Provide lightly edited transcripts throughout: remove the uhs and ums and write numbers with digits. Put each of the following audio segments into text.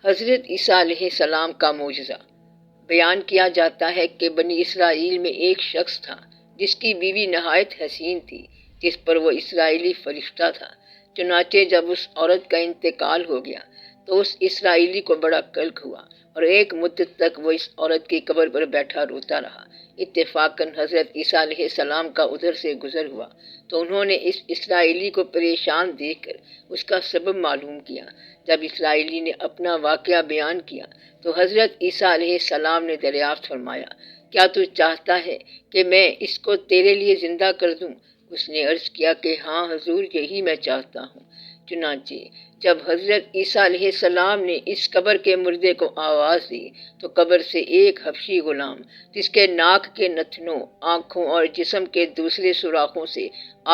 حضرت عیسیٰ علیہ السلام کا معجزہ۔ بیان کیا جاتا ہے کہ بنی اسرائیل میں ایک شخص تھا جس کی بیوی نہایت حسین تھی، جس پر وہ اسرائیلی فرشتہ تھا۔ چنانچہ جب اس عورت کا انتقال ہو گیا تو اس اسرائیلی کو بڑا کلک ہوا اور ایک مدت تک وہ اس عورت کی قبر پر بیٹھا روتا رہا۔ اتفاقاً حضرت عیسیٰ علیہ السلام کا ادھر سے گزر ہوا تو انہوں نے اس اسرائیلی کو پریشان دیکھ کر اس کا سبب معلوم کیا۔ جب اسرائیلی نے اپنا واقعہ بیان کیا تو حضرت عیسیٰ علیہ السلام نے دریافت فرمایا، کیا تو چاہتا ہے کہ میں اس کو تیرے لیے زندہ کر دوں؟ اس نے عرض کیا کہ ہاں حضور، یہی میں چاہتا ہوں۔ چنانچہ جب حضرت عیسیٰ علیہ السلام نے اس قبر کے مردے کو آواز دی تو قبر سے ایک حبشی غلام، جس کے ناک کے نتنوں، آنکھوں اور جسم کے دوسرے سوراخوں سے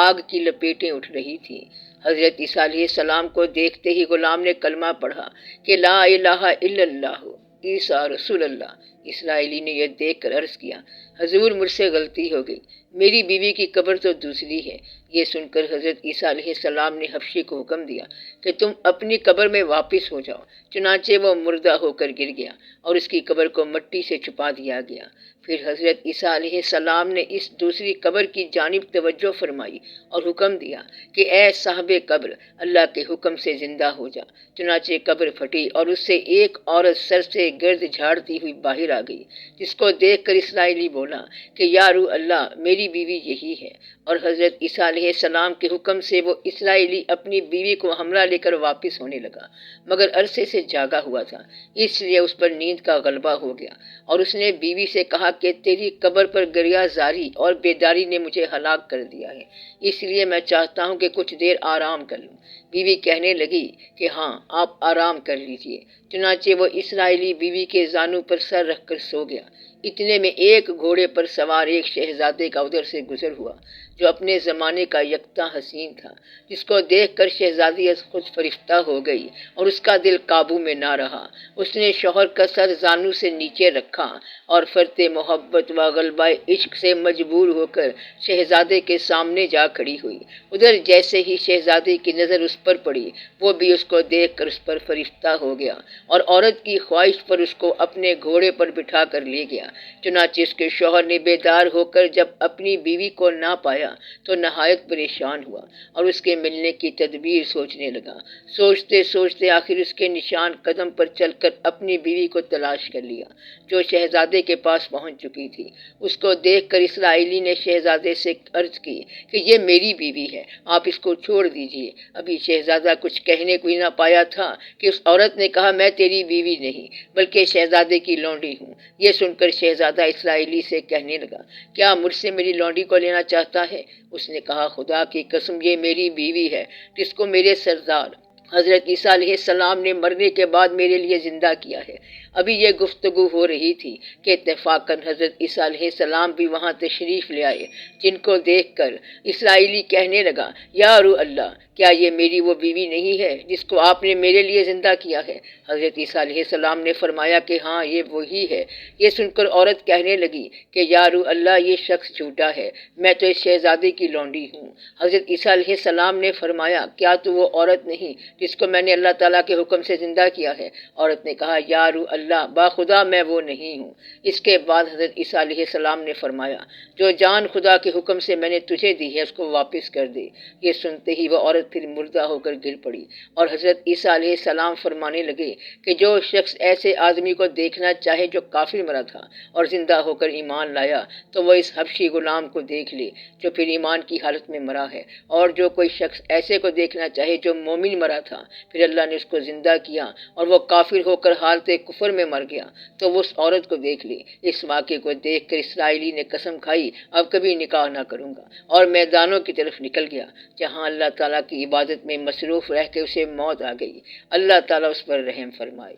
آگ کی لپیٹیں اٹھ رہی تھیں، حضرت عیسیٰ علیہ السلام کو دیکھتے ہی غلام نے کلمہ پڑھا کہ لا الہ الا اللہ عیسیٰ رسول اللہ۔ اسرائیلی نے یہ دیکھ کر عرض کیا، حضور مجھ سے غلطی ہو گئی، میری بیوی کی قبر تو دوسری ہے۔ یہ سن کر حضرت عیسیٰ علیہ السلام نے حبشی کو حکم دیا کہ تم اپنی قبر میں واپس ہو جاؤ۔ چنانچہ وہ مردہ ہو کر گر گیا اور اس کی قبر کو مٹی سے چھپا دیا گیا۔ پھر حضرت عیسیٰ علیہ السلام نے اس دوسری قبر کی جانب توجہ فرمائی اور حکم دیا کہ اے صاحب قبر، اللہ کے حکم سے زندہ ہو جا۔ چنانچہ قبر پھٹی اور اس سے ایک عورت سر سے گرد جھاڑتی ہوئی باہر آ گئی، جس کو دیکھ کر اسرائیلی بولا کہ یا روح اللہ، میری بیوی یہی ہے۔ اور حضرت عیسیٰ علیہ السلام کے حکم سے وہ اسرائیلی اپنی بیوی کو ہمراہ لے کر واپس ہونے لگا، مگر عرصے سے جاگا ہوا تھا، اس لیے اس پر نیند کا غلبہ ہو گیا اور اس نے بیوی سے کہا کہ تیری قبر پر گریہ زاری اور بیداری نے مجھے ہلاک کر دیا ہے، اس لیے میں چاہتا ہوں کہ کچھ دیر آرام کر لوں۔ بیوی کہنے لگی کہ ہاں، آپ آرام کر لیجئے۔ چنانچہ وہ اسرائیلی بیوی کے زانوں پر سر رکھ کر سو گیا۔ اتنے میں ایک گھوڑے پر سوار ایک شہزادے کا ادھر سے گزر ہوا جو اپنے زمانے کا یکتا حسین تھا، جس کو دیکھ کر شہزادی از خود فرشتہ ہو گئی اور اس کا دل قابو میں نہ رہا۔ اس نے شوہر کا سر زانوں سے نیچے رکھا اور فرط محبت و غلبہ عشق سے مجبور ہو کر شہزادے کے سامنے جا کھڑی ہوئی۔ ادھر جیسے ہی شہزادے کی نظر اس پر پڑی، وہ بھی اس کو دیکھ کر اس پر فرشتہ ہو گیا اور عورت کی خواہش پر اس کو اپنے گھوڑے پر بٹھا کر لے گیا۔ چنانچہ اس کے شوہر نے بیدار ہو کر جب اپنی بیوی کو نہ پایا تو نہایت پریشان ہوا اور اس کے ملنے کی تدبیر سوچنے لگا۔ سوچتے سوچتے آخر اس کے نشان قدم پر چل کر اپنی بیوی کو تلاش کر لیا، جو شہزادے کے پاس پہنچ چکی تھی۔ اس کو دیکھ کر اسرائیلی نے شہزادے سے عرض کی کہ یہ میری بیوی ہے، آپ اس کو چھوڑ دیجئے۔ ابھی شہزادہ کچھ کہنے کو ہی نہ پایا تھا کہ اس عورت نے کہا، میں تیری بیوی نہیں بلکہ شہزادے کی لونڈی ہوں۔ یہ سن کر شہزادہ اسرائیلی سے کہنے لگا، کیا مجھ سے میری لونڈی کو لینا چاہتا ہے؟ اس نے کہا، خدا کی قسم، یہ میری بیوی ہے جس کو میرے سردار حضرت عیسیٰ علیہ السلام نے مرنے کے بعد میرے لیے زندہ کیا ہے۔ ابھی یہ گفتگو ہو رہی تھی کہ اتفاقاً حضرت عیسیٰ علیہ السلام بھی وہاں تشریف لے آئے، جن کو دیکھ کر اسرائیلی کہنے لگا، یا روح اللہ، کیا یہ میری وہ بیوی نہیں ہے جس کو آپ نے میرے لیے زندہ کیا ہے؟ حضرت عیسیٰ علیہ السلام نے فرمایا کہ ہاں، یہ وہی ہے۔ یہ سن کر عورت کہنے لگی کہ یا روح اللہ، یہ شخص جھوٹا ہے، میں تو اس شہزادے کی لونڈی ہوں۔ حضرت عیسیٰ علیہ السلام نے فرمایا، کیا تو وہ عورت نہیں جس کو میں نے اللہ تعالیٰ کے حکم سے زندہ کیا ہے؟ عورت نے کہا، یا روح اللہ، باخدا میں وہ نہیں ہوں۔ اس کے بعد حضرت عیسیٰ علیہ السلام نے فرمایا، جو جان خدا کے حکم سے میں نے تجھے دی ہے اس کو واپس کر دے۔ یہ سنتے ہی وہ عورت پھر مردہ ہو کر گر پڑی اور حضرت عیسیٰ علیہ السلام فرمانے لگے کہ جو شخص ایسے آدمی کو دیکھنا چاہے جو کافر مرا تھا اور زندہ ہو کر ایمان لایا تو وہ اس حبشی غلام کو دیکھ لے جو پھر ایمان کی حالت میں مرا ہے، اور جو کوئی شخص ایسے کو دیکھنا چاہے جو مومن مرا تھا پھر اللہ نے اس کو زندہ کیا اور وہ کافر ہو کر حالت کفر میں مر گیا تو وہ اس عورت کو دیکھ لے۔ اس واقعے کو دیکھ کر اسرائیلی نے قسم کھائی، اب کبھی نکاح نہ کروں گا، اور میدانوں کی طرف نکل گیا جہاں اللہ تعالیٰ کی عبادت میں مصروف رہ کے اسے موت آ گئی۔ اللہ تعالیٰ اس پر رحم فرمائے۔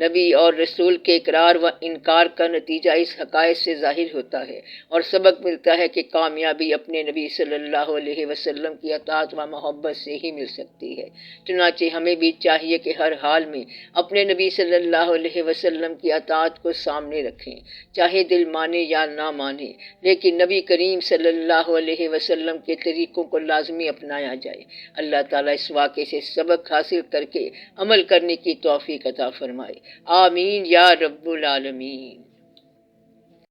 نبی اور رسول کے اقرار و انکار کا نتیجہ اس حقائق سے ظاہر ہوتا ہے اور سبق ملتا ہے کہ کامیابی اپنے نبی صلی اللہ علیہ وسلم کی اطاعت و محبت سے ہی مل سکتی ہے۔ چنانچہ ہمیں بھی چاہیے کہ ہر حال میں اپنے نبی صلی اللہ علیہ وسلم کی اطاعت کو سامنے رکھیں، چاہے دل مانے یا نہ مانے، لیکن نبی کریم صلی اللہ علیہ وسلم کے طریقوں کو لازمی اپنایا جائے۔ اللہ تعالیٰ اس واقعے سے سبق حاصل کر کے عمل کرنے کی توفیق عطا فرمائے۔ آمین یا رب العالمین۔